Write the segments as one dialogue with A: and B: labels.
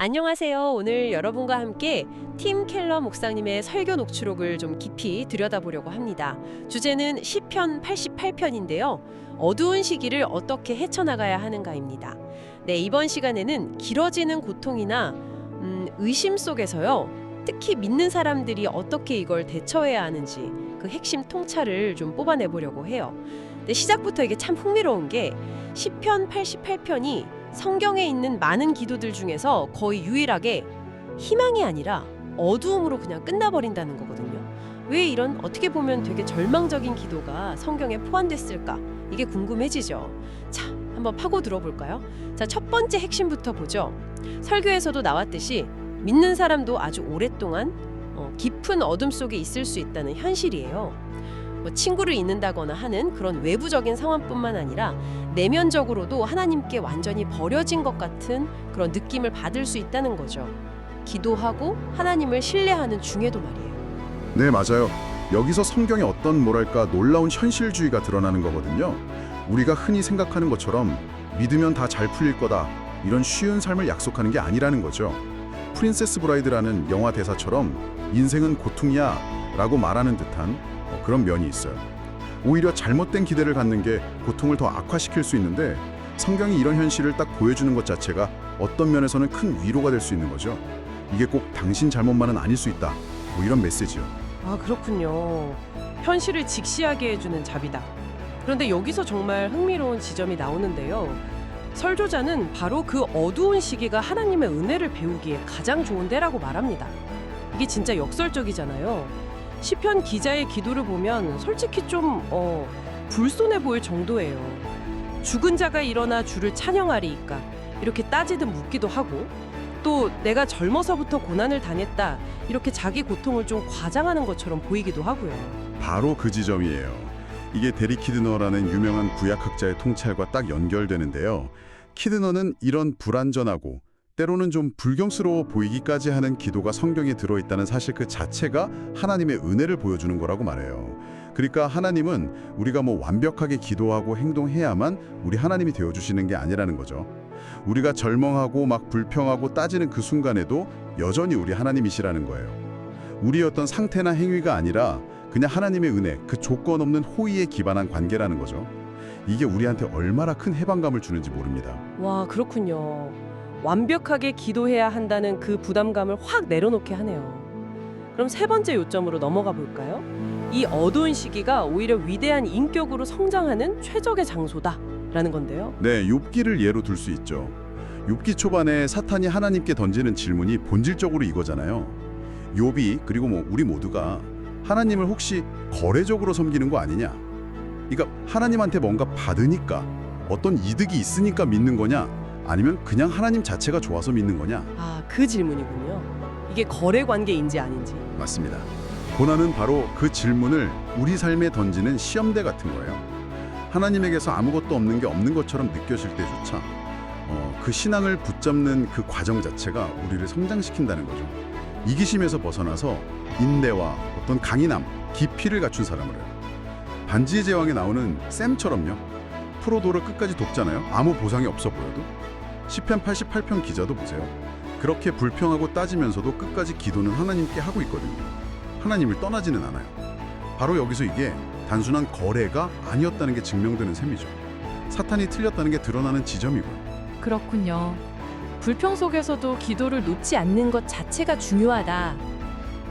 A: 안녕하세요. 오늘 여러분과 함께 팀 켈러 목사님의 설교 녹취록을 좀 깊이 들여다보려고 합니다. 주제는 시편 88편인데요. 어두운 시기를 어떻게 헤쳐나가야 하는가입니다. 네, 이번 시간에는 길어지는 고통이나 의심 속에서요. 특히 믿는 사람들이 어떻게 이걸 대처해야 하는지 그 핵심 통찰을 좀 뽑아내보려고 해요. 근데 시작부터 이게 참 흥미로운 게 시편 88편이 성경에 있는 많은 기도들 중에서 거의 유일하게 희망이 아니라 어두움으로 그냥 끝나버린다는 거거든요. 왜 이런 어떻게 보면 되게 절망적인 기도가 성경에 포함됐을까? 이게 궁금해지죠. 자, 한번 파고 들어볼까요? 자, 첫 번째 핵심부터 보죠. 설교에서도 나왔듯이 믿는 사람도 아주 오랫동안 깊은 어둠 속에 있을 수 있다는 현실이에요. 친구를 잊는다거나 하는 그런 외부적인 상황뿐만 아니라 내면적으로도 하나님께 완전히 버려진 것 같은 그런 느낌을 받을 수 있다는 거죠. 기도하고 하나님을 신뢰하는 중에도 말이에요.
B: 네, 맞아요. 여기서 성경의 어떤 뭐랄까 놀라운 현실주의가 드러나는 거거든요. 우리가 흔히 생각하는 것처럼 믿으면 다 잘 풀릴 거다, 이런 쉬운 삶을 약속하는 게 아니라는 거죠. 프린세스 브라이드라는 영화 대사처럼 인생은 고통이야 라고 말하는 듯한 그런 면이 있어요. 오히려 잘못된 기대를 갖는 게 고통을 더 악화시킬 수 있는데, 성경이 이런 현실을 딱 보여주는 것 자체가 어떤 면에서는 큰 위로가 될 수 있는 거죠. 이게 꼭 당신 잘못만은 아닐 수 있다, 뭐 이런 메시지요.
A: 아, 그렇군요. 현실을 직시하게 해주는 자비다. 그런데 여기서 정말 흥미로운 지점이 나오는데요. 설교자는 바로 그 어두운 시기가 하나님의 은혜를 배우기에 가장 좋은 때라고 말합니다. 이게 진짜 역설적이잖아요. 시편 기자의 기도를 보면 솔직히 좀 불손해 보일 정도예요. 죽은 자가 일어나 주를 찬양하리이까 이렇게 따지듯 묻기도 하고, 또 내가 젊어서부터 고난을 당했다 이렇게 자기 고통을 좀 과장하는 것처럼 보이기도 하고요.
B: 바로 그 지점이에요. 이게 데리 키드너라는 유명한 구약학자의 통찰과 딱 연결되는데요. 키드너는 이런 불완전하고 때로는 좀 불경스러워 보이기까지 하는 기도가 성경에 들어있다는 사실 그 자체가 하나님의 은혜를 보여주는 거라고 말해요. 그러니까 하나님은 우리가 완벽하게 기도하고 행동해야만 우리 하나님이 되어주시는 게 아니라는 거죠. 우리가 절망하고 막 불평하고 따지는 그 순간에도 여전히 우리 하나님이시라는 거예요. 우리의 어떤 상태나 행위가 아니라 그냥 하나님의 은혜, 그 조건 없는 호의에 기반한 관계라는 거죠. 이게 우리한테 얼마나 큰 해방감을 주는지 모릅니다.
A: 와, 그렇군요. 완벽하게 기도해야 한다는 그 부담감을 확 내려놓게 하네요. 그럼 세 번째 요점으로 넘어가 볼까요? 이 어두운 시기가 오히려 위대한 인격으로 성장하는 최적의 장소다라는 건데요.
B: 네, 욥기를 예로 들 수 있죠. 욥기 초반에 사탄이 하나님께 던지는 질문이 본질적으로 이거잖아요. 욥이 그리고 우리 모두가 하나님을 혹시 거래적으로 섬기는 거 아니냐? 그러니까 하나님한테 뭔가 받으니까, 어떤 이득이 있으니까 믿는 거냐? 아니면 그냥 하나님 자체가 좋아서 믿는 거냐?
A: 아, 그 질문이군요. 이게 거래 관계인지 아닌지.
B: 맞습니다. 고난은 바로 그 질문을 우리 삶에 던지는 시험대 같은 거예요. 하나님에게서 아무것도 없는 게 없는 것처럼 느껴질 때조차 그 신앙을 붙잡는 그 과정 자체가 우리를 성장시킨다는 거죠. 이기심에서 벗어나서 인내와 어떤 강인함, 깊이를 갖춘 사람을 해요. 반지의 제왕에 나오는 샘처럼요. 프로도를 끝까지 돕잖아요. 아무 보상이 없어 보여도. 시편 88편 기자도 보세요. 그렇게 불평하고 따지면서도 끝까지 기도는 하나님께 하고 있거든요. 하나님을 떠나지는 않아요. 바로 여기서 이게 단순한 거래가 아니었다는 게 증명되는 셈이죠. 사탄이 틀렸다는 게 드러나는 지점이고요.
C: 그렇군요. 불평 속에서도 기도를 놓지 않는 것 자체가 중요하다.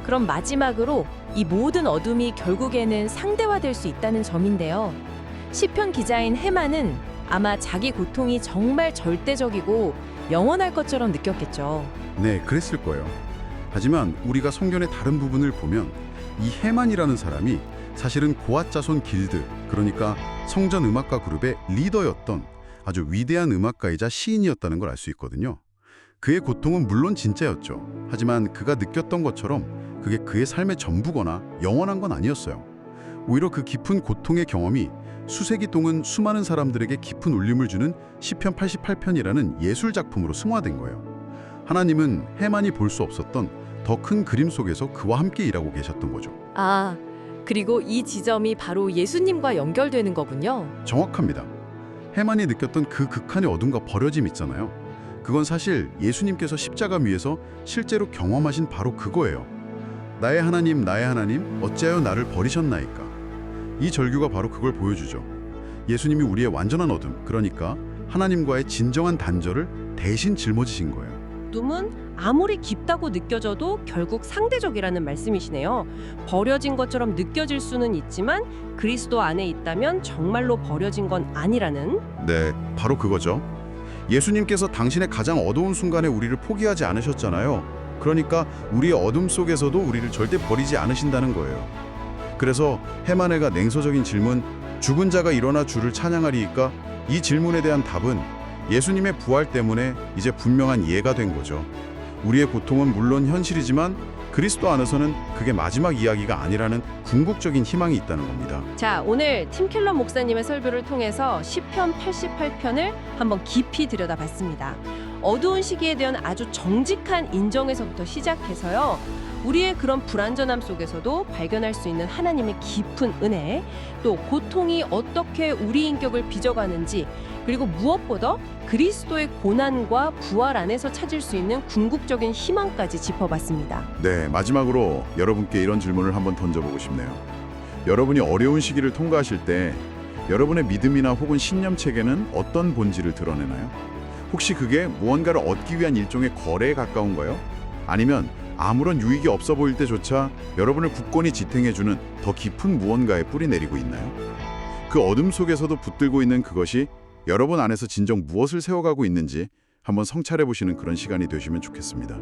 C: 그럼 마지막으로 이 모든 어둠이 결국에는 상대화될 수 있다는 점인데요. 시편 기자인 헤만은 아마 자기 고통이 정말 절대적이고 영원할 것처럼 느꼈겠죠.
B: 네, 그랬을 거예요. 하지만 우리가 성경의 다른 부분을 보면 이 헤만이라는 사람이 사실은 고앗 자손 길드, 그러니까 성전 음악가 그룹의 리더였던 아주 위대한 음악가이자 시인이었다는 걸 알 수 있거든요. 그의 고통은 물론 진짜였죠. 하지만 그가 느꼈던 것처럼 그게 그의 삶의 전부거나 영원한 건 아니었어요. 오히려 그 깊은 고통의 경험이 수세기 동안 수많은 사람들에게 깊은 울림을 주는 시편 88편이라는 예술 작품으로 승화된 거예요. 하나님은 헤만이 볼 수 없었던 더 큰 그림 속에서 그와 함께 일하고 계셨던 거죠.
C: 아, 그리고 이 지점이 바로 예수님과 연결되는 거군요.
B: 정확합니다. 헤만이 느꼈던 그 극한의 어둠과 버려짐 있잖아요. 그건 사실 예수님께서 십자가 위에서 실제로 경험하신 바로 그거예요. 나의 하나님, 어찌하여 나를 버리셨나이까. 이 절규가 바로 그걸 보여주죠. 예수님이 우리의 완전한 어둠, 그러니까 하나님과의 진정한 단절을 대신 짊어지신 거예요.
A: 어둠은 아무리 깊다고 느껴져도 결국 상대적이라는 말씀이시네요. 버려진 것처럼 느껴질 수는 있지만 그리스도 안에 있다면 정말로 버려진 건 아니라는.
B: 네, 바로 그거죠. 예수님께서 당신의 가장 어두운 순간에 우리를 포기하지 않으셨잖아요. 그러니까 우리의 어둠 속에서도 우리를 절대 버리지 않으신다는 거예요. 그래서 헤마네가 냉소적인 질문, 죽은 자가 일어나 주를 찬양하리이까? 이 질문에 대한 답은 예수님의 부활 때문에 이제 분명한 이해가 된 거죠. 우리의 고통은 물론 현실이지만 그리스도 안에서는 그게 마지막 이야기가 아니라는 궁극적인 희망이 있다는 겁니다.
A: 자, 오늘 팀 켈러 목사님의 설교를 통해서 시편 88편을 한번 깊이 들여다봤습니다. 어두운 시기에 대한 아주 정직한 인정에서부터 시작해서요. 우리의 그런 불안전함 속에서도 발견할 수 있는 하나님의 깊은 은혜, 또 고통이 어떻게 우리 인격을 빚어가는지, 그리고 무엇보다 그리스도의 고난과 부활 안에서 찾을 수 있는 궁극적인 희망까지 짚어봤습니다.
B: 네, 마지막으로 여러분께 이런 질문을 한번 던져보고 싶네요. 여러분이 어려운 시기를 통과하실 때 여러분의 믿음이나 혹은 신념 체계는 어떤 본질을 드러내나요? 혹시 그게 무언가를 얻기 위한 일종의 거래에 가까운가요? 아니면 아무런 유익이 없어 보일 때조차 여러분을 굳건히 지탱해주는 더 깊은 무언가에 뿌리 내리고 있나요? 그 어둠 속에서도 붙들고 있는 그것이 여러분 안에서 진정 무엇을 세워가고 있는지 한번 성찰해 보시는 그런 시간이 되시면 좋겠습니다.